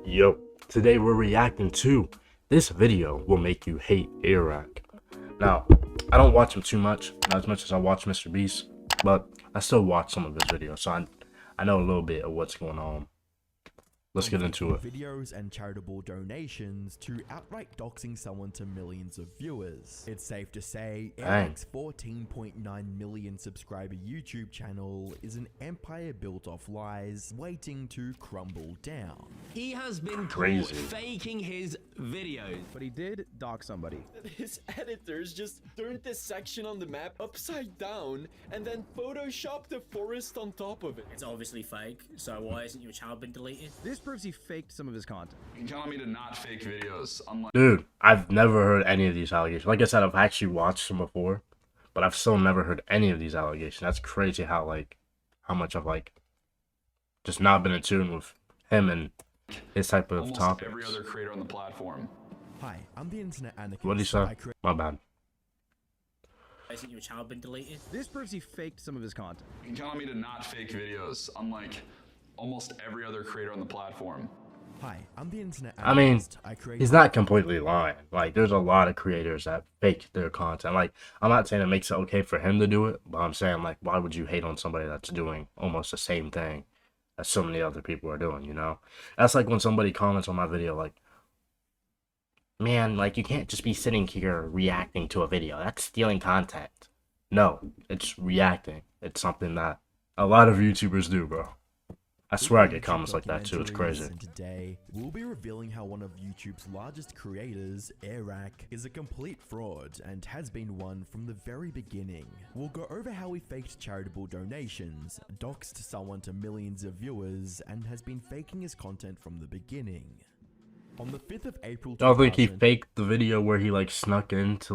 Yo, today we're reacting to this video will make you hate Airrack. Now, I don't watch him too much, not as much as I watch Mr. Beast, but I still watch some of his videos, so I know a little bit of what's going on. Let's get into it. Videos and charitable donations to outright doxing someone to millions of viewers. It's safe to say Airrack's 14.9 million subscriber YouTube channel is an empire built off lies waiting to crumble down. He has been caught faking his videos. But he did dox somebody. His editors just turned this section on the map upside down and then photoshopped the forest on top of it. It's obviously fake, so why isn't your channel been deleted? This proves he faked some of his content. You're telling me to not fake videos, unlike— Dude, I've never heard any of these allegations. Like I said, I've actually watched them before, but I've still never heard any of these allegations. That's crazy how much I've just not been in tune with him and his type of almost topics. every other creator on the platform. Hi, I'm the internet anarchist. What did he say? My bad. Isn't your channel been deleted? This proves he faked some of his content. You're telling me to not fake videos, unlike almost every other creator on the platform. Hi, I'm the internet I mean, anarchist. he's not completely lying. Like, there's a lot of creators that fake their content. Like, I'm not saying it makes it okay for him to do it, but I'm saying, like, why would you hate on somebody that's doing almost the same thing that so many other people are doing, you know? That's like when somebody comments on my video, like, man, like, you can't just be sitting here reacting to a video. That's stealing content. No, it's reacting. It's something that a lot of YouTubers do, bro. I swear I get comments like that too. It's crazy. And today, we'll be revealing how one of YouTube's largest creators, Airrack, is a complete fraud and has been one from the very beginning. We'll go over how he faked charitable donations, doxed someone to millions of viewers, and has been faking his content from the beginning. On the 5th of April, Y'all think he faked the video where he snuck into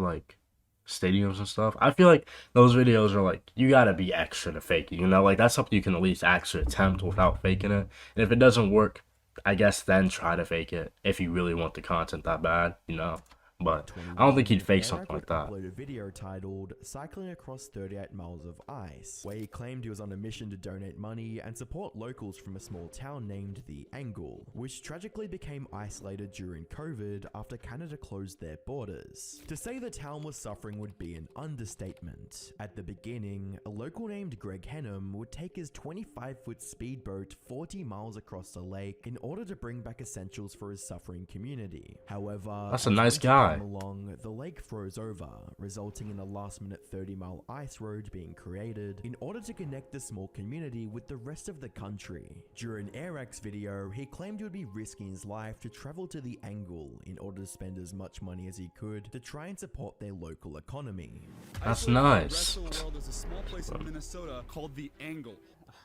stadiums and stuff? I feel like those videos are you gotta be extra to fake it, you know? Like, that's something you can at least actually attempt without faking it. And if it doesn't work, I guess then try to fake it if you really want the content that bad, you know? But I don't think he'd fake something like that. Uploaded a video titled "Cycling Across 38 Miles of Ice," where he claimed he was on a mission to donate money and support locals from a small town named The Angle, which tragically became isolated during COVID after Canada closed their borders. To say the town was suffering would be an understatement. At the beginning, a local named Greg Henham would take his 25-foot speedboat 40 miles across the lake in order to bring back essentials for his suffering community. However, that's a nice guy. Along, the lake froze over, resulting in a last-minute 30-mile ice road being created in order to connect the small community with the rest of the country. During Airrack's video, he claimed he would be risking his life to travel to The Angle in order to spend as much money as he could to try and support their local economy. That's nice. The rest of the world is a small place in Minnesota called The Angle.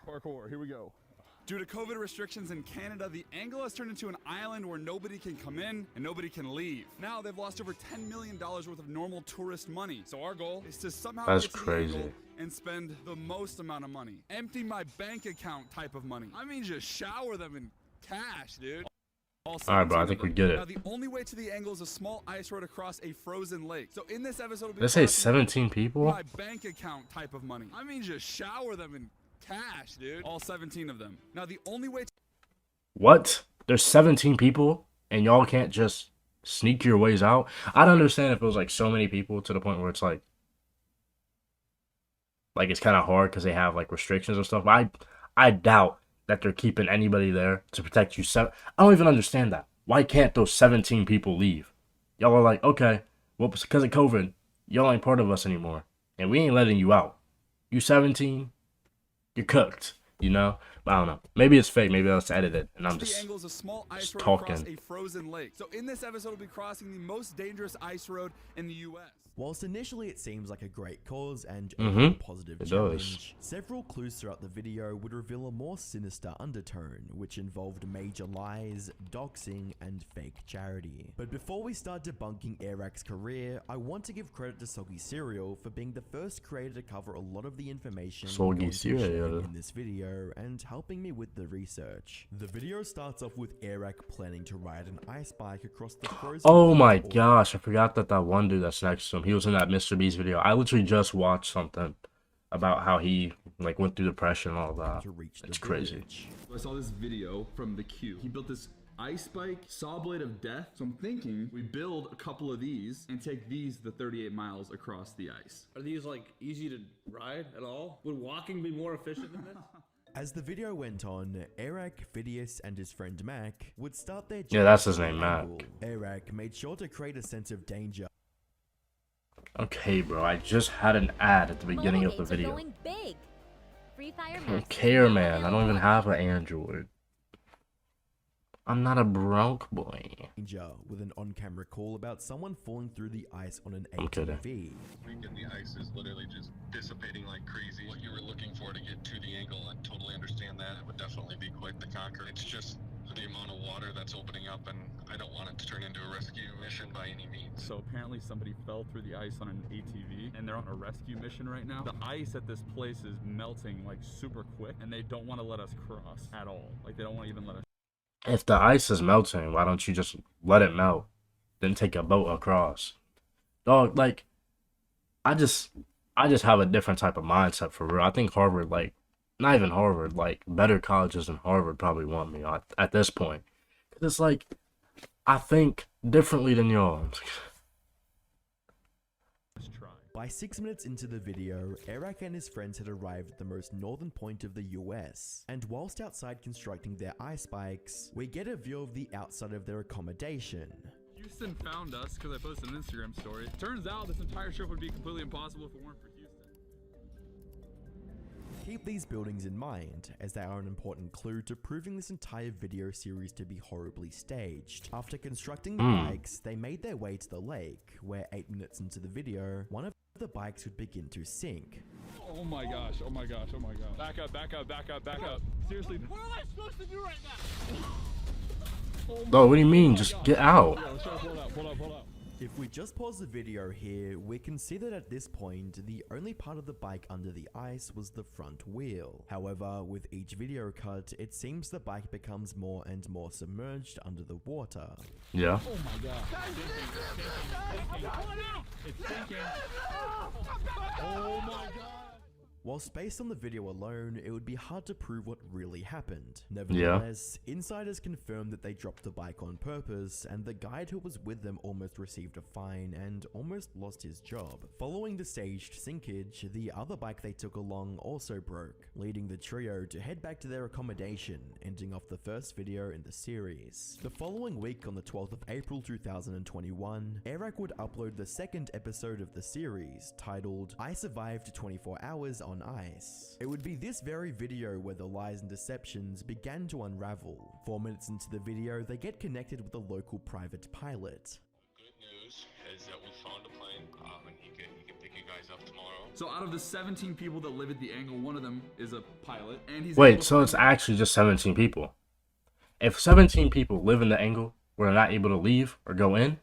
Parkour, here we go. Due to COVID restrictions in Canada, The Angle has turned into an island where nobody can come in and nobody can leave. Now they've lost over $10 million worth of normal tourist money. So our goal is to somehow get to The Angle and spend the most amount of money. Empty my bank account type of money. I mean, just shower them in cash, dude. Alright, bro, I think we get it. Now, the only way to The Angle is a small ice road across a frozen lake. So in this episode, Let's say 17 people? My bank account type of money. I mean, just shower them in cash, dude. All 17 of them. Now, the only way What? There's 17 people and y'all can't just sneak your ways out? I don't understand if it was so many people to the point where it's it's kind of hard because they have restrictions and stuff. But I doubt that they're keeping anybody there to protect you. I don't even understand that. Why can't those 17 people leave? Y'all are like, okay, well, because of COVID, y'all ain't part of us anymore. And we ain't letting you out. You 17? You're cooked, you know? But I don't know. Maybe it's fake. Maybe it's edited, and I'm just talking. A frozen lake. So in this episode, we'll be crossing the most dangerous ice road in the U.S. Whilst initially it seems like a great cause and a positive challenge, several clues throughout the video would reveal a more sinister undertone, which involved major lies, doxing, and fake charity. But before we start debunking Airrack's career, I want to give credit to Soggy Cereal for being the first creator to cover a lot of the information in this video and helping me with the research. The video starts off with Airrack planning to ride an ice bike across the frozen. Oh my gosh, I forgot that one dude that's next to him, he was in that Mr. Beast video. I literally just watched something about how he went through depression and all that. It's crazy. So I saw this video from the Q. He built this ice spike, saw blade of death. So I'm thinking we build a couple of these and take these the 38 miles across the ice. Are these like easy to ride at all? Would walking be more efficient than this? As the video went on, Airrack, Phidias, and his friend Mac would start their Yeah, that's his name, Mac. Airrack made sure to create a sense of danger. Okay, bro, I just had an ad at the beginning of the video. Going big. Free Fire I don't care, man. I don't even have an Android. I'm not a broke boy. With an on-camera call about someone falling through the ice on an ATV. I'm kidding. And the ice is literally just dissipating like crazy. What you were looking for to get to the angle, I totally understand that. It would definitely be quite the conquer. It's just the amount of water that's opening up, and I don't want it to turn into a rescue mission by any means. So apparently somebody fell through the ice on an ATV and they're on a rescue mission right now. The ice at this place is melting like super quick and they don't want to let us cross at all. Like they don't want to even let us. If the ice is melting, why don't you just let it melt? Then take a boat across. Dog, like, I just have a different type of mindset for real. I think Harvard, like, not even Harvard, like, better colleges than Harvard probably want me at this point. Because it's like, I think differently than y'all. By 6 minutes into the video, Airrack and his friends had arrived at the most northern point of the US, and whilst outside constructing their ice bikes, we get a view of the outside of their accommodation. Houston found us because I posted an Instagram story. Turns out this entire trip would be completely impossible if it weren't for Houston. Keep these buildings in mind, as they are an important clue to proving this entire video series to be horribly staged. After constructing the bikes, they made their way to the lake, where 8 minutes into the video, one of the bikes would begin to sink. Oh my gosh, oh my gosh, oh my gosh. Back up, back up, back up, back up. Seriously. What am I supposed to do right now? No, what do you mean? Just get out. Pull up. If we just pause the video here, we can see that at this point, the only part of the bike under the ice was the front wheel. However, with each video cut, it seems the bike becomes more and more submerged under the water. Yeah. Oh my god. It's sinking. Oh my god. Whilst based on the video alone, it would be hard to prove what really happened. Nevertheless, insiders confirmed that they dropped the bike on purpose, and the guide who was with them almost received a fine and almost lost his job. Following the staged sinkage, the other bike they took along also broke, leading the trio to head back to their accommodation, ending off the first video in the series. The following week, on the 12th of April 2021, Airrack would upload the second episode of the series, titled I Survived 24 Hours on Ice. It would be this very video where the lies and deceptions began to unravel. 4 minutes into the video, they get connected with a local private pilot. Good news is that we found a plane, and he can pick you guys up tomorrow. So out of the 17 people that live at the angle, one of them is a pilot, and he's Wait, so it's actually just 17 people. If 17 people live in the angle where they're not able to leave or go in,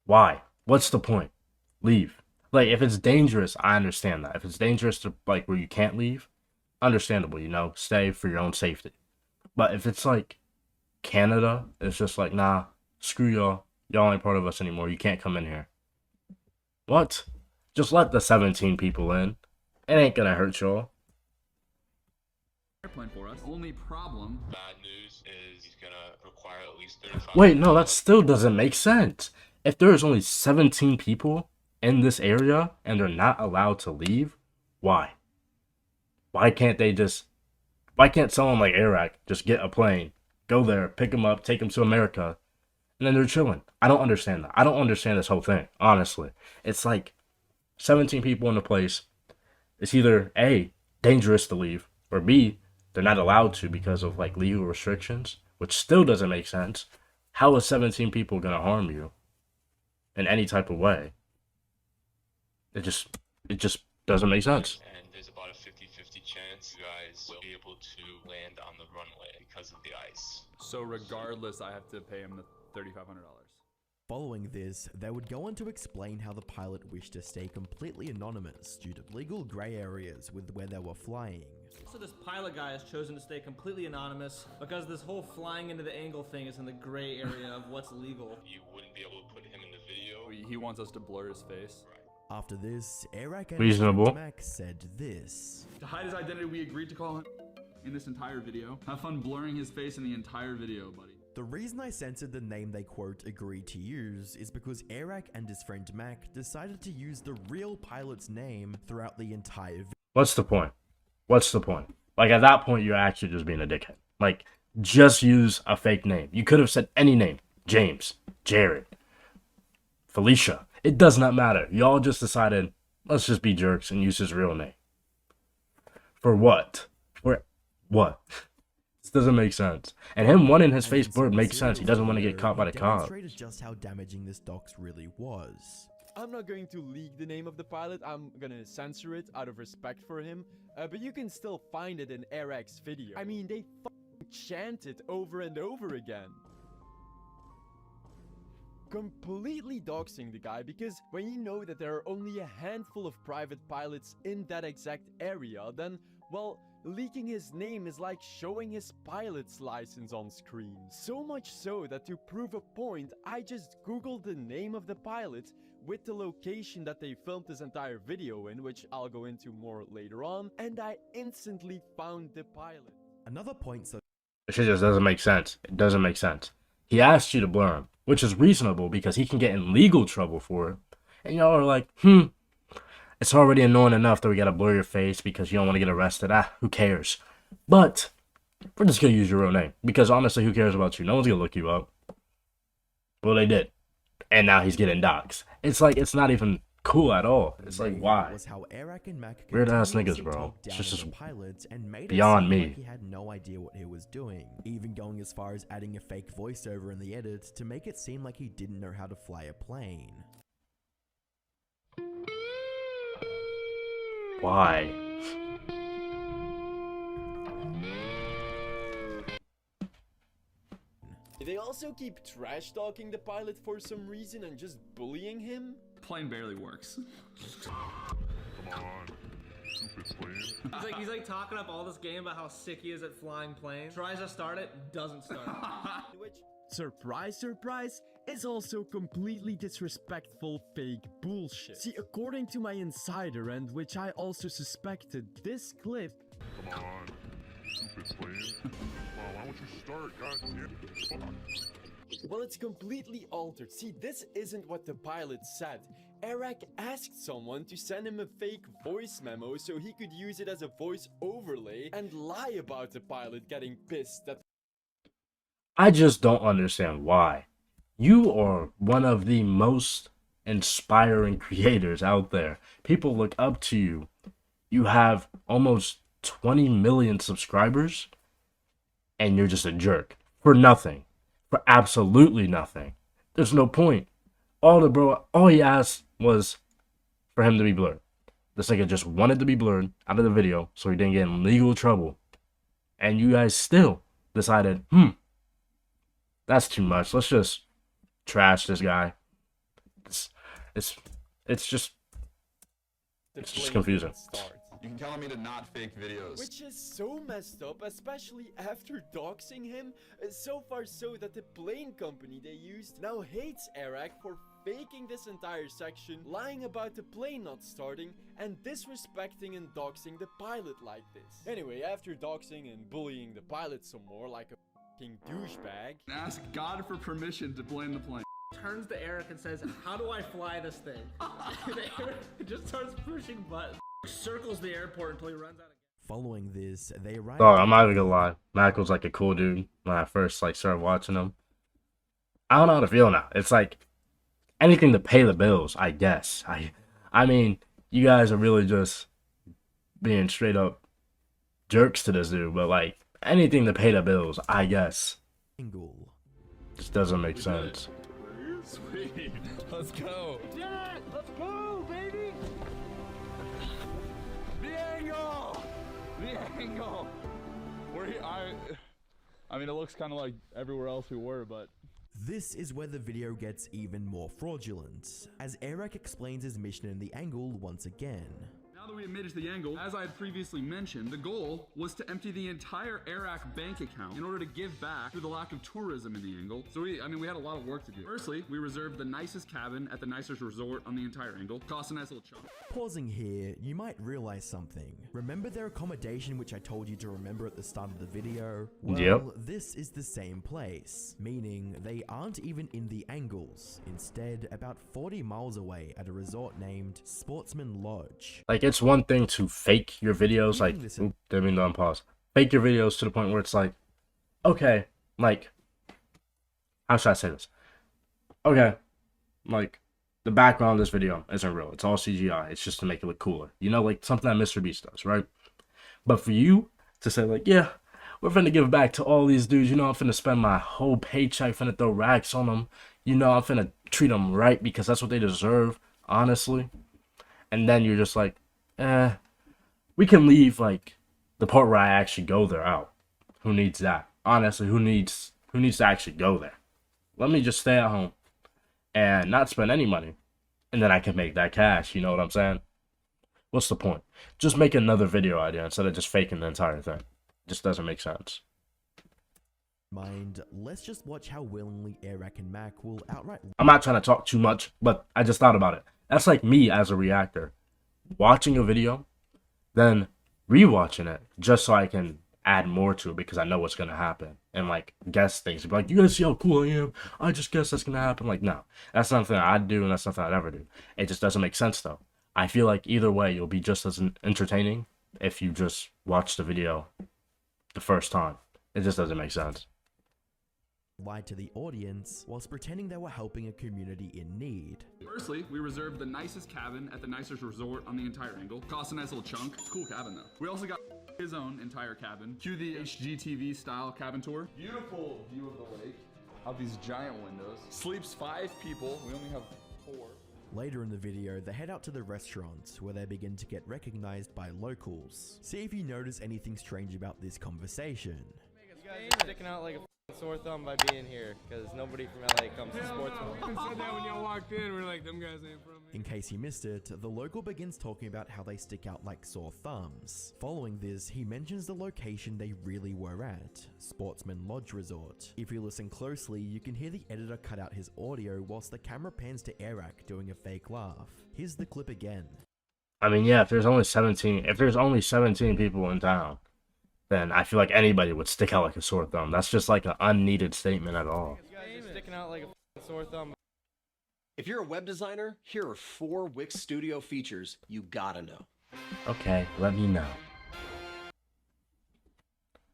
why? What's the point? Leave. Like, if it's dangerous, I understand that. If it's dangerous to, like, where you can't leave, understandable, you know, stay for your own safety. But if it's, like, Canada, it's just like, nah, screw y'all. Y'all ain't part of us anymore. You can't come in here. What? Just let the 17 people in. It ain't gonna hurt y'all. Airplane for us. Only problem. Bad news is he's gonna require at least 35. Wait, no, that still doesn't make sense. If there's only 17 people in this area and they're not allowed to leave, why? Why can't someone like Airrack just get a plane, go there, pick them up, take them to America, and then they're chilling? I don't understand that. I don't understand this whole thing, honestly. It's like 17 people in the place. It's either A, dangerous to leave, or B, they're not allowed to because of like legal restrictions, which still doesn't make sense. How is 17 people gonna harm you in any type of way? It just doesn't make sense. And there's about a 50-50 chance you guys will be able to land on the runway because of the ice. So regardless, I have to pay him the $3,500. Following this, they would go on to explain how the pilot wished to stay completely anonymous due to legal grey areas with where they were flying. So this pilot guy has chosen to stay completely anonymous because this whole flying into the angle thing is in the gray area of what's legal. You wouldn't be able to put him in the video. He wants us to blur his face. After this, Airrack and Reasonable. Max said this. To hide his identity, we agreed to call him in this entire video. Have fun blurring his face in the entire video, buddy. The reason I censored the name they quote agreed to use is because Airrack and his friend Mac decided to use the real pilot's name throughout the entire video. What's the point? What's the point? Like, at that point, you're actually just being a dickhead. Like, just use a fake name. You could have said any name. James, Jared, Felicia. It does not matter. Y'all just decided, let's just be jerks and use his real name. For what? For what? This doesn't make sense. And him wanting his face blurred makes sense. He doesn't want to get caught by the cops. Demonstrated just how damaging this dox really was. I'm not going to leak the name of the pilot. I'm gonna censor it out of respect for him. But you can still find it in Airrack's video. I mean, they chant it over and over again. Completely doxing the guy, because when you know that there are only a handful of private pilots in that exact area, then, well, leaking his name is like showing his pilot's license on screen. So much so that to prove a point, I just googled the name of the pilot with the location that they filmed this entire video in, which I'll go into more later on, and I instantly found the pilot. Another point, so it just doesn't make sense. It doesn't make sense. He asked you to blur him, which is reasonable because he can get in legal trouble for it. And y'all are like, it's already annoying enough that we gotta blur your face because you don't want to get arrested. Who cares? But we're just gonna use your real name because honestly, who cares about you? No one's gonna look you up. Well, they did, and now he's getting doxxed. It's like, it's not even cool at all. It's like, why? Was how Airrack and Mac weird ass niggas, bro. It's just and made beyond me. Like he had no idea what he was doing, even going as far as adding a fake voiceover in the edit to make it seem like he didn't know how to fly a plane. Why? They also keep trash talking the pilot for some reason and just bullying him. Plane barely works. Come on. Stupid plane. He's like talking up all this game about how sick he is at flying planes. Tries to start it, doesn't start. Which, surprise, surprise, is also completely disrespectful fake bullshit. See, according to my insider, and which I also suspected, this clip. Come on. Stupid plane. Well, why don't you start? God damn. Fuck. Well, it's completely altered. See, this isn't what the pilot said. Airrack asked someone to send him a fake voice memo so he could use it as a voice overlay and lie about the pilot getting pissed that. I just don't understand why. You are one of the most inspiring creators out there. People look up to you. You have almost 20 million subscribers, and you're just a jerk for nothing. For absolutely nothing. There's no point. All he asked was for him to be blurred. This nigga just wanted to be blurred out of the video so he didn't get in legal trouble. And you guys still decided, that's too much. Let's just trash this guy. It's just confusing. You can count on me to not fake videos. Which is so messed up, especially after doxing him. So far so that the plane company they used now hates Airrack for faking this entire section, lying about the plane not starting, and disrespecting and doxing the pilot like this. Anyway, after doxing and bullying the pilot some more like a fucking douchebag. Ask God for permission to blame the plane. Turns to Airrack and says, how do I fly this thing? And Airrack just starts pushing buttons. Circles the airport until he runs out of gas. Following this, they arrived. Oh, I'm not even gonna lie. Mac was like a cool dude when I first started watching him. I don't know how to feel now. It's like anything to pay the bills, I guess. I mean, you guys are really just being straight up jerks to this dude, but like anything to pay the bills, I guess. Just doesn't make sense. Sweet. Let's go. Yeah, let's go, baby. The angle. We're here. I mean, it looks kind of like everywhere else we were, but. This is where the video gets even more fraudulent, as Airrack explains his mission in the angle once again. Now that we admitted to the angle, as I had previously mentioned, the goal was to empty the entire Airrack bank account in order to give back to the lack of tourism in the angle. So we had a lot of work to do. Firstly, we reserved the nicest cabin at the nicest resort on the entire angle. Cost a nice little chunk. Pausing here, you might realize something. Remember their accommodation which I told you to remember at the start of the video? Well, this is the same place, meaning they aren't even in the angles. Instead, about 40 miles away at a resort named Sportsman Lodge. Like, it's one thing to fake your videos, like, didn't mean to unpause. Fake your videos to the point where it's like, okay, like, how should I say this? Okay, like, the background of this video isn't real. It's all CGI. It's just to make it look cooler. You know, like, something that Mr. Beast does, right? But for you to say, like, yeah, we're finna give back to all these dudes. You know, I'm finna spend my whole paycheck, finna throw racks on them. You know, I'm finna treat them right because that's what they deserve, honestly. And then you're just like, we can leave, like, the part where I actually go there out. Who needs that? Honestly, who needs to actually go there? Let me just stay at home and not spend any money. And then I can make that cash, you know what I'm saying? What's the point? Just make another video idea instead of just faking the entire thing. Just doesn't make sense. Let's just watch how willingly Airrack and Mac will outright... I'm not trying to talk too much, but I just thought about it. That's like me as a reactor. Watching a video, then rewatching it just so I can add more to it because I know what's going to happen. And, like, guess things. Be like, you guys see how cool I am? I just guess that's going to happen. Like, no. That's something I'd do and that's something I'd ever do. It just doesn't make sense, though. I feel like either way, you'll be just as entertaining if you just watch the video the first time. It just doesn't make sense. Lied to the audience whilst pretending they were helping a community in need. Firstly, we reserved the nicest cabin at the nicest resort on the entire angle. Cost a nice little chunk. It's a cool cabin though. We also got his own entire cabin. Cue the HGTV style cabin tour. Beautiful view of the lake. Out these giant windows. Sleeps 5 people. We only have 4. Later in the video, they head out to the restaurant where they begin to get recognized by locals. See if you notice anything strange about this conversation. You guys are sticking out like a sore thumb by being here, because nobody from LA comes to Sportsman. We said that when y'all walked in. We're like, them guys ain't from here. In case you missed it, the local begins talking about how they stick out like sore thumbs. Following this, he mentions the location they really were at, Sportsman Lodge Resort. If you listen closely, you can hear the editor cut out his audio whilst the camera pans to Airrack doing a fake laugh. Here's the clip again. I mean, yeah, if there's only 17 people in town, then I feel like anybody would stick out like a sore thumb. That's just like an unneeded statement at all. You guys are sticking out like a sore thumb. If you're a web designer, here are 4 Wix Studio features you gotta know. Okay, let me know.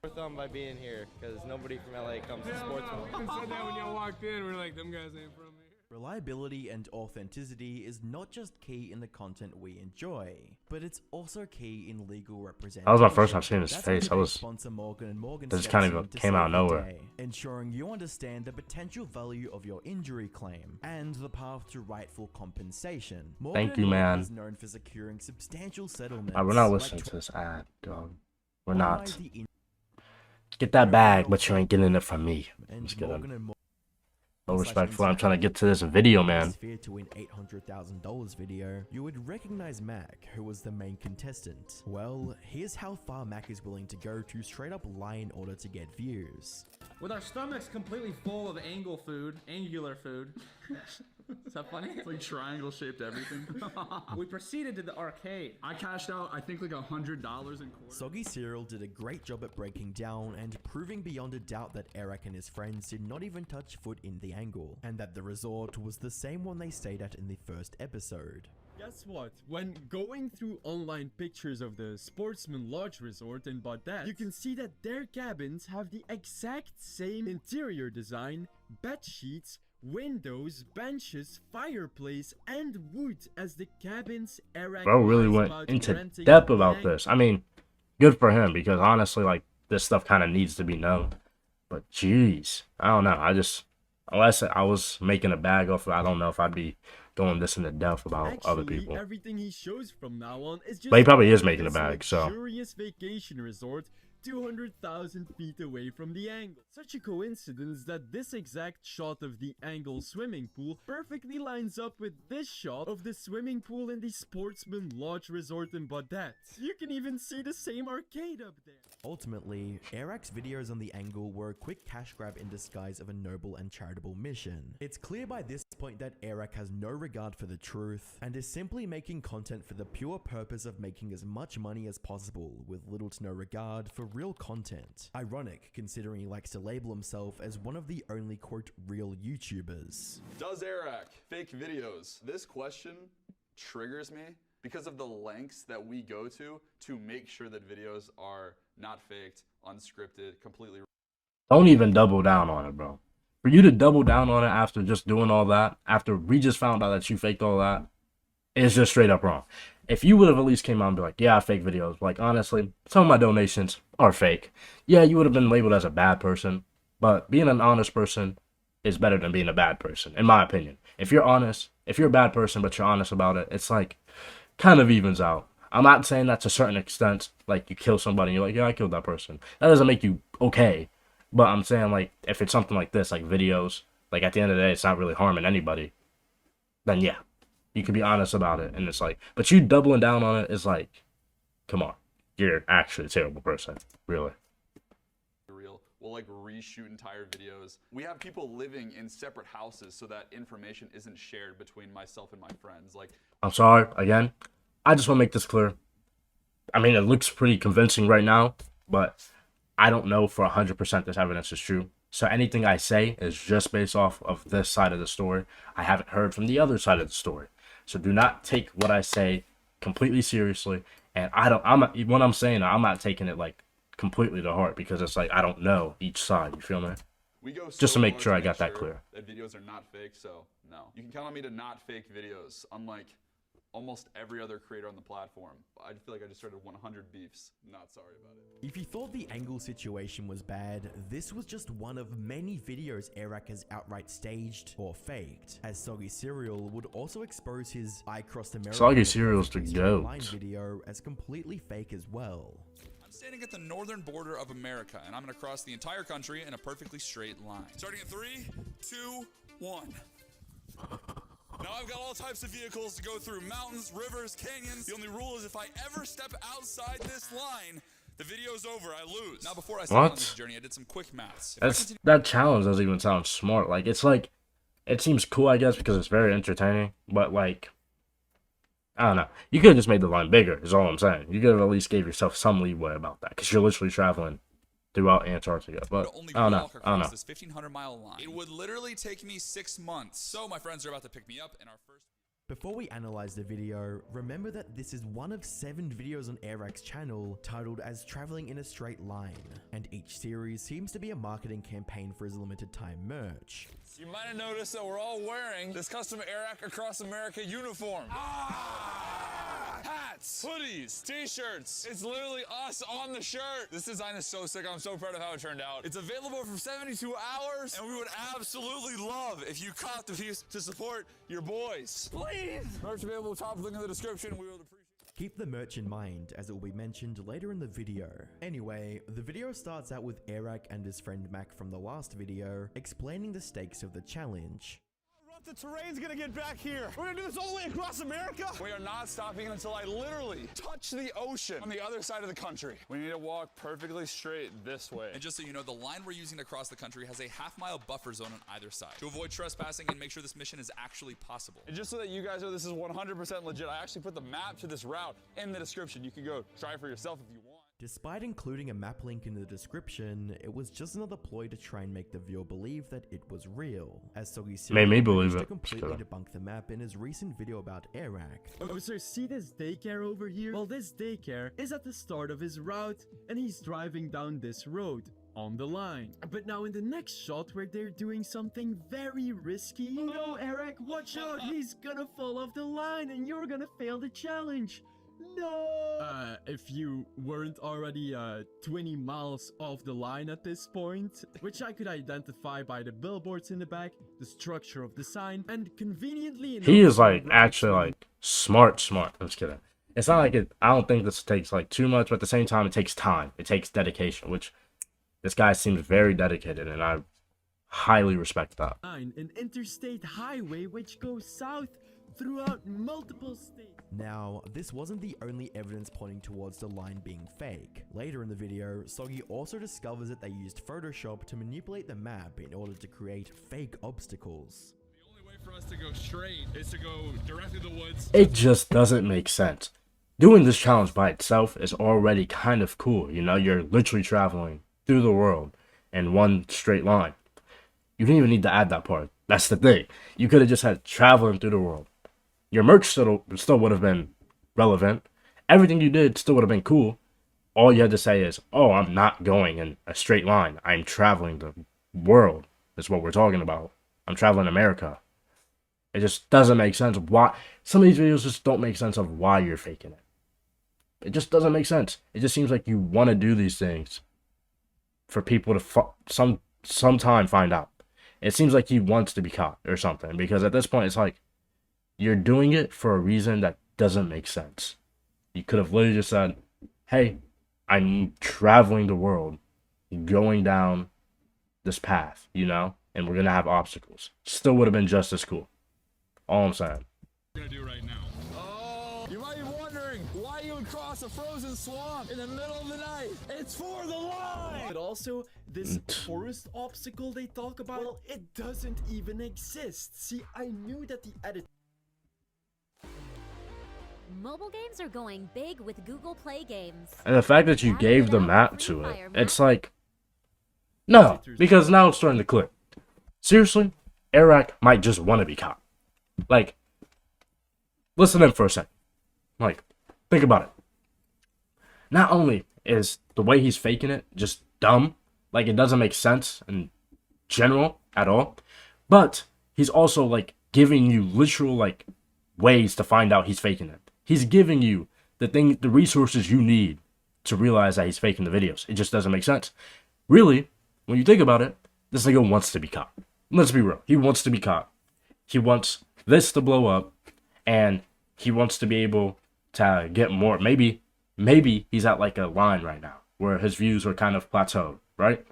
Sore thumb by being here, because nobody from LA comes to Sportsman. We said that when y'all walked in. We're like, them guys ain't from here. Reliability and authenticity is not just key in the content we enjoy, but it's also key in legal representation. That was my first time seeing his face. I was sponsor Morgan & Morgan that just kind of came out of nowhere. Ensuring you understand the potential value of your injury claim and the path to rightful compensation. Thank you, man. Is known for securing substantial settlements. We're not listening to this ad, dog. We're not. Get that bag, but you ain't getting it from me. I'm just kidding. No respect for I'm trying to get to this video, man. To win $800,000 video, you would recognize Mac, who was the main contestant. Well, here's how far Mac is willing to go to straight up lie in order to get views. With our stomachs completely full of angular food. Is that funny? It's like triangle-shaped everything. We proceeded to the arcade. I cashed out, I think, like $100 in coins. Soggy Cereal did a great job at breaking down and proving beyond a doubt that Airrack and his friends did not even touch foot in the angle, and that the resort was the same one they stayed at in the first episode. Guess what? When going through online pictures of the Sportsman Lodge Resort in Baghdad, you can see that their cabins have the exact same interior design, bed sheets, windows, benches, fireplace, and wood as the cabins Airrack Bro really went into depth about this. I mean, good for him, because honestly, like, this stuff kind of needs to be known. But jeez, I don't know. Unless I was making a bag off it, I don't know if I'd be going this into depth about other people. Everything he shows from now on is just but he probably is making a bag, so. Luxurious vacation resort 200,000 feet away from the angle. Such a coincidence that this exact shot of the angle swimming pool perfectly lines up with this shot of the swimming pool in the Sportsman Lodge Resort in Baudette. You can even see the same arcade up there. Ultimately, Airrack's videos on the angle were a quick cash grab in disguise of a noble and charitable mission. It's clear by this point that Airrack has no regard for the truth and is simply making content for the pure purpose of making as much money as possible with little to no regard for real content. Ironic, considering he likes to label himself as one of the only quote real YouTubers. Does Airrack fake videos? This question triggers me because of the lengths that we go to make sure that videos are not faked, unscripted, completely. Don't even double down on it, bro. For you to double down on it after just doing all that, after we just found out that you faked all that, it's just straight up wrong. If you would have at least came out and be like, yeah, I fake videos. Like, honestly, some of my donations are fake. Yeah, you would have been labeled as a bad person, but being an honest person is better than being a bad person, in my opinion. If you're honest, if you're a bad person, but you're honest about it, it's like, kind of evens out. I'm not saying that to a certain extent, like you kill somebody and you're like, yeah, I killed that person. That doesn't make you okay. But I'm saying, like, if it's something like this, like videos, like at the end of the day, it's not really harming anybody, then yeah, you can be honest about it. And it's like, but you doubling down on it is like, come on, you're actually a terrible person, really. We'll like reshoot entire videos. We have people living in separate houses so that information isn't shared between myself and my friends. Like, I'm sorry, again, I just want to make this clear. I mean, it looks pretty convincing right now, but I don't know for 100% this evidence is true. So anything I say is just based off of this side of the story. I haven't heard from the other side of the story. So do not take what I say completely seriously. And when I'm saying it, I'm not taking it like completely to heart because it's like I don't know each side. You feel me? we go so just to make sure I make got that clear. That videos are not fake, so no. You can count on me to not fake videos, unlike almost every other creator on the platform. I feel like I just started 100 beefs. Not sorry about it. If you thought the angle situation was bad, this was just one of many videos Airrack has outright staged or faked, as Soggy Cereal would also expose his I Crossed America Soggy Cereal's the goat video as completely fake as well. I'm standing at the northern border of America, and I'm gonna cross the entire country in a perfectly straight line. Starting in 3, 2, 1. Now I've got all types of vehicles to go through: mountains, rivers, canyons. The only rule is if I ever step outside this line, the video's over, I lose. Now before I started on this journey, I did some quick maths. That challenge doesn't even sound smart. Like, it's like, it seems cool, I guess, because it's very entertaining, but like, I don't know. You could have just made the line bigger, is all I'm saying. You could have at least gave yourself some leeway about that, because you're literally traveling throughout Antarctica. But I don't know. This 1,500-mile line. It would literally take me 6 months. So my friends are about to pick me up in our first. Before we analyze the video, remember that this is one of 7 videos on Airrack's channel titled as Traveling in a Straight Line, and each series seems to be a marketing campaign for his limited time merch. You might have noticed that we're all wearing this custom Airrack Across America uniform. Hats, hoodies, t-shirts. It's literally us on the shirt. This design is so sick. I'm so proud of how it turned out. It's available for 72 hours, and we would absolutely love if you caught the piece to support your boys. Please! Merch available, top link in the description. We would appreciate. Keep the merch in mind, as it will be mentioned later in the video. Anyway, the video starts out with Airrack and his friend Mac from the last video explaining the stakes of the challenge. The terrain's gonna get back here. We're gonna do this all the way across America. We are not stopping until I literally touch the ocean on the other side of the country. We need to walk perfectly straight this way. And just so you know, the line we're using to cross the country has a half-mile buffer zone on either side to avoid trespassing and make sure this mission is actually possible. And just so that you guys know this is 100% legit, I actually put the map to this route in the description. You can go try for yourself if you want. Despite including a map link in the description, it was just another ploy to try and make the viewer believe that it was real, as Soggy made me believe it to completely debunk the map in his recent video about Airrack. Oh, so see this daycare over here? Well, this daycare is at the start of his route, and he's driving down this road on the line. But now in the next shot where they're doing something very risky, no, Airrack, watch out, he's gonna fall off the line and you're gonna fail the challenge. No! If you weren't already 20 miles off the line at this point, which I could identify by the billboards in the back, the structure of the sign, and conveniently enough, he is like actually like smart. I'm just kidding. it's not like I don't think this takes like too much, but at the same time, it takes time. It takes dedication, which this guy seems very dedicated, and I highly respect that. An interstate highway which goes south throughout multiple states. Now, this wasn't the only evidence pointing towards the line being fake. Later in the video, Soggy also discovers that they used Photoshop to manipulate the map in order to create fake obstacles. The only way for us to go straight is to go directly to the woods. It just doesn't make sense. Doing this challenge by itself is already kind of cool, you know? You're literally traveling through the world in one straight line. You didn't even need to add that part. That's the thing. You could have just had traveling through the world. Your merch still would have been relevant. Everything you did still would have been cool. All you had to say is, oh, I'm not going in a straight line. I'm traveling the world. That's what we're talking about. I'm traveling America. It just doesn't make sense of why. Some of these videos just don't make sense of why you're faking it. It just doesn't make sense. It just seems like you want to do these things for people to sometime find out. It seems like he wants to be caught or something, because at this point it's like, you're doing it for a reason that doesn't make sense. You could have literally just said, hey, I'm traveling the world, going down this path, you know, and we're going to have obstacles. Still would have been just as cool. All I'm saying. We're going to do right now. Oh, you might be wondering why you would cross a frozen swamp in the middle of the night. It's for the line. But also, this forest obstacle they talk about, well, it doesn't even exist. See, I knew that the editor... Mobile games are going big with Google Play Games. And the fact that you gave the map to it, it's like, no, because now it's starting to click. Seriously, Airrack might just want to be caught. Like, listen to him for a second. Like, think about it. Not only is the way he's faking it just dumb, like it doesn't make sense in general at all, but he's also like giving you literal like ways to find out he's faking it. He's giving you the resources you need to realize that he's faking the videos. It just doesn't make sense. Really, when you think about it, this nigga wants to be caught. Let's be real. He wants to be caught. He wants this to blow up, and he wants to be able to get more. Maybe he's at like a line right now where his views are kind of plateaued, right?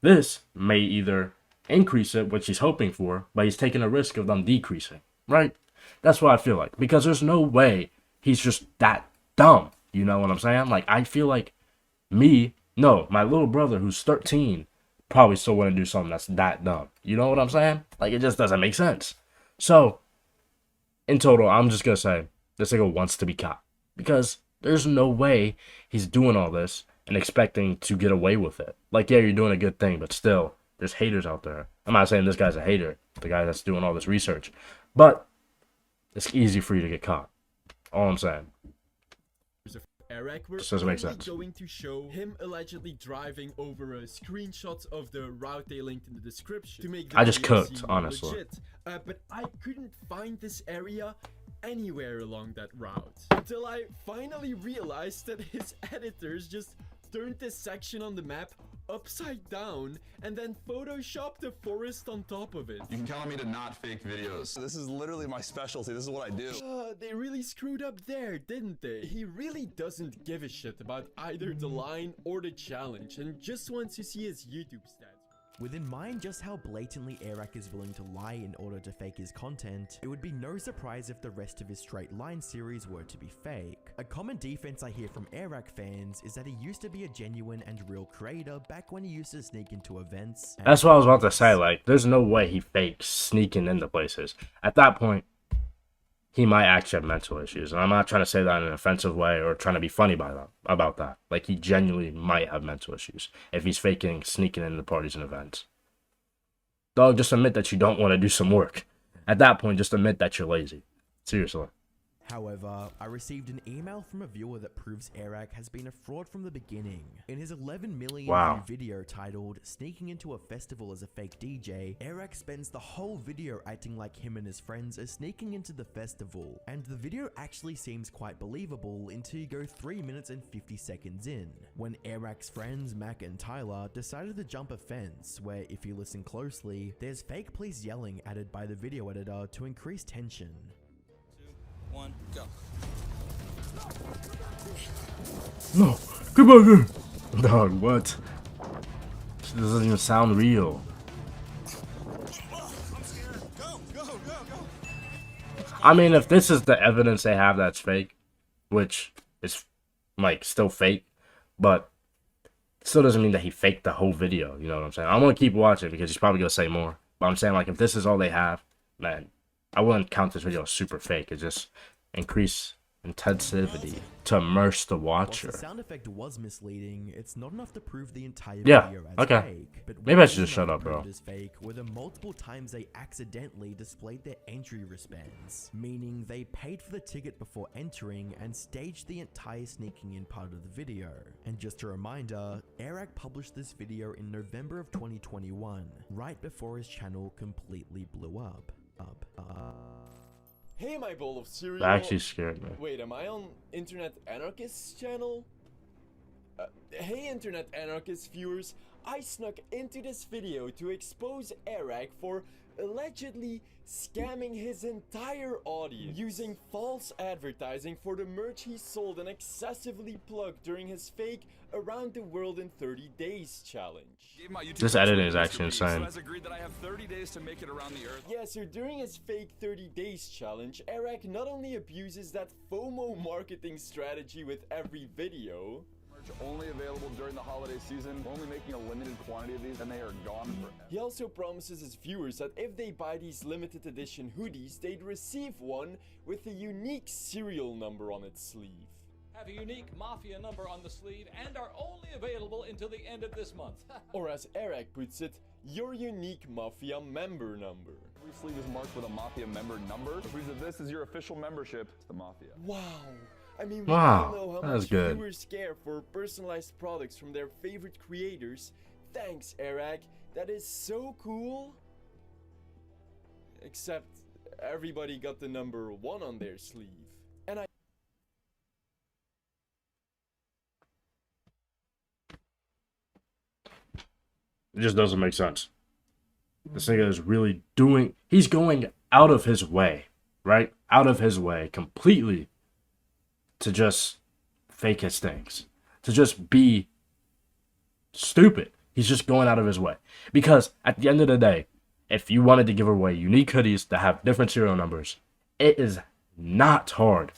This may either increase it, which he's hoping for, but he's taking a risk of them decreasing, right? That's what I feel like, because there's no way he's just that dumb. You know what I'm saying? Like, I feel like my little brother who's 13 probably still want to do something that's that dumb. You know what I'm saying? Like, it just doesn't make sense. So, in total, I'm just going to say this nigga wants to be caught, because there's no way he's doing all this and expecting to get away with it. Like, yeah, you're doing a good thing, but still, there's haters out there. I'm not saying this guy's a hater, the guy that's doing all this research, but it's easy for you to get caught. All I'm saying. Airrack, we're doesn't make sense. Going to show him allegedly driving over screenshots of the route they linked in the description to make the I just video cooked, seem honestly. legit. But I couldn't find this area anywhere along that route until I finally realized that his editors just turned this section on the map upside down and then photoshopped the forest on top of it. You can count on me to not fake videos. This is literally my specialty. This is what I do. They really screwed up there, didn't they? He really doesn't give a shit about either the line or the challenge and just wants to see his YouTube stats. With in mind just how blatantly Airrack is willing to lie in order to fake his content, it would be no surprise if the rest of his straight line series were to be fake. A common defense I hear from Airrack fans is that he used to be a genuine and real creator back when he used to sneak into events. That's what I was about to say, like, there's no way he fakes sneaking into places. At that point, he might actually have mental issues. And I'm not trying to say that in an offensive way or trying to be funny about that. Like, he genuinely might have mental issues if he's faking sneaking into parties and events. Dog, just admit that you don't want to do some work. At that point, just admit that you're lazy. Seriously. However, I received an email from a viewer that proves Airrack has been a fraud from the beginning. In his 11 million view video titled Sneaking into a Festival as a Fake DJ, Airrack spends the whole video acting like him and his friends are sneaking into the festival, and the video actually seems quite believable until you go 3 minutes and 50 seconds in, when Airrack's friends Mac and Tyler decided to jump a fence where, if you listen closely, there's fake police yelling added by the video editor to increase tension. 1, go. No, come on here. Dog, what? This doesn't even sound real. I mean, if this is the evidence they have that's fake, which is like still fake, but still doesn't mean that he faked the whole video. You know what I'm saying? I'm gonna keep watching because he's probably gonna say more. But I'm saying, like, if this is all they have, man, I wouldn't count this video as super fake. It just increase intensity to immerse the watcher. Whilst the sound effect was misleading, it's not enough to prove the entire Yeah, video as okay. fake. But Maybe I should just shut up, bro. As fake were the multiple times they accidentally displayed their entry wristbands, meaning they paid for the ticket before entering and staged the entire sneaking in part of the video. And just a reminder, Airrack published this video in November of 2021, right before his channel completely blew up. Hey, my bowl of cereal. That actually scared me. Wait, am I on Internet Anarchist's channel? Hey, Internet Anarchist viewers. I snuck into this video to expose Airrack for allegedly scamming his entire audience using false advertising for the merch he sold and excessively plugged during his fake Around the World in 30 Days challenge. This editing is actually insane. Yeah, so during his fake 30 days challenge, Airrack not only abuses that FOMO marketing strategy with every video, only available during the holiday season. We're only making a limited quantity of these and they are gone forever. He also promises his viewers that if they buy these limited edition hoodies, they'd receive one with a unique serial number on its sleeve. Have a unique Mafia number on the sleeve and are only available until the end of this month. Or as Airrack puts it, your unique Mafia member number. Every sleeve is marked with a Mafia member number. The reason this is your official membership to the Mafia. Wow. I mean, Wow, we all know how that was much good. viewers care for personalized products from their favorite creators. Thanks, Airrack. That is so cool. Except everybody got the number 1 on their sleeve. And It just doesn't make sense. This nigga is really doing... He's going out of his way, right? Out of his way completely to just fake his things. To just be stupid. He's just going out of his way. Because at the end of the day, if you wanted to give away unique hoodies that have different serial numbers, it is not hard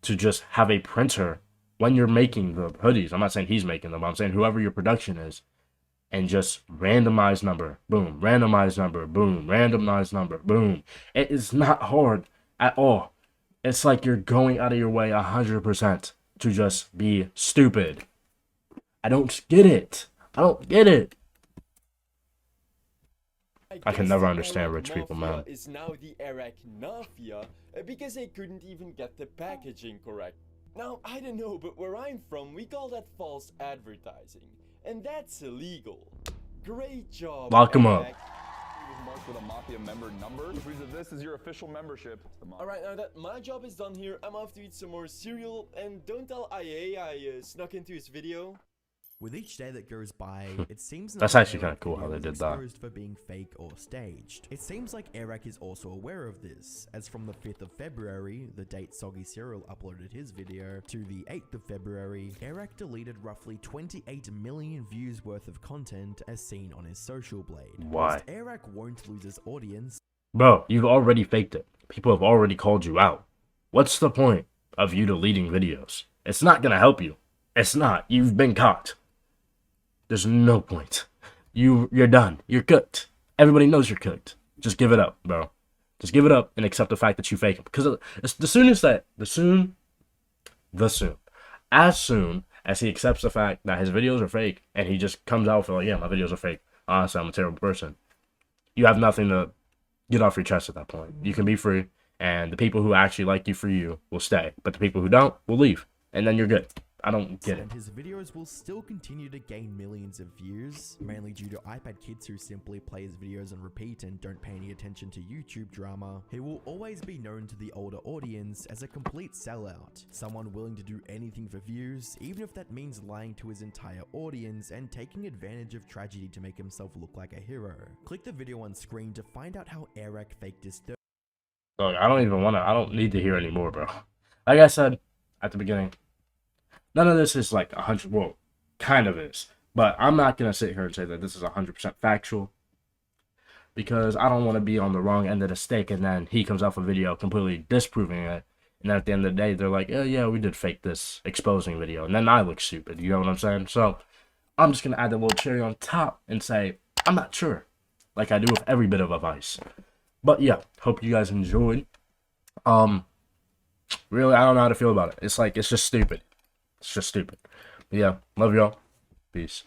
to just have a printer when you're making the hoodies. I'm not saying he's making them. I'm saying whoever your production is. And just randomize number, boom, randomize number, boom, randomize number, boom. It is not hard at all. It's like you're going out of your way 100% to just be stupid. I don't get it. I don't get it. I can never understand rich people, man. Is now the Airrack Mafia because they couldn't even get the packaging correct. Now, I don't know, but where I'm from, we call that false advertising. And that's illegal. Great job. Lock him up. Marked with a Mafia member number. The reason this is your official membership to the Mafia. Alright, now that my job is done here, I'm off to eat some more cereal. And don't tell IA I snuck into his video. With each day that goes by, it seems That's actually kind of cool how they did that. For being fake or staged. It seems like Airrack is also aware of this, as from the 5th of February, the date Soggy Cereal uploaded his video, to the 8th of February, Airrack deleted roughly 28 million views worth of content as seen on his social blade. Why? Whilst Airrack won't lose his audience. Bro, you've already faked it. People have already called you out. What's the point of you deleting videos? It's not gonna help you. It's not. You've been caught. There's no point. You're done. You're cooked. Everybody knows you're cooked. Just give it up, bro. Just give it up and accept the fact that you fake it. Because as soon as he accepts the fact that his videos are fake and he just comes out for like, yeah, my videos are fake. Honestly, I'm a terrible person. You have nothing to get off your chest at that point. You can be free, and the people who actually like you for you will stay. But the people who don't will leave, and then you're good. I don't get it. And his videos will still continue to gain millions of views, mainly due to iPad kids who simply play his videos on repeat and don't pay any attention to YouTube drama. He will always be known to the older audience as a complete sellout, someone willing to do anything for views, even if that means lying to his entire audience and taking advantage of tragedy to make himself look like a hero. Click the video on screen to find out how Airrack faked his Look, I don't need to hear anymore, bro. Like I said, at the beginning, none of this is like 100. Well, kind of is, but I'm not gonna sit here and say that this is 100% factual because I don't want to be on the wrong end of the stick, and then he comes off a video completely disproving it, and then at the end of the day, they're like, oh yeah, we did fake this exposing video, and then I look stupid. You know what I'm saying? So I'm just gonna add that little cherry on top and say I'm not sure, like I do with every bit of advice. But yeah, hope you guys enjoyed. Really, I don't know how to feel about it. It's like, it's just stupid. It's just stupid. But yeah, love y'all. Peace.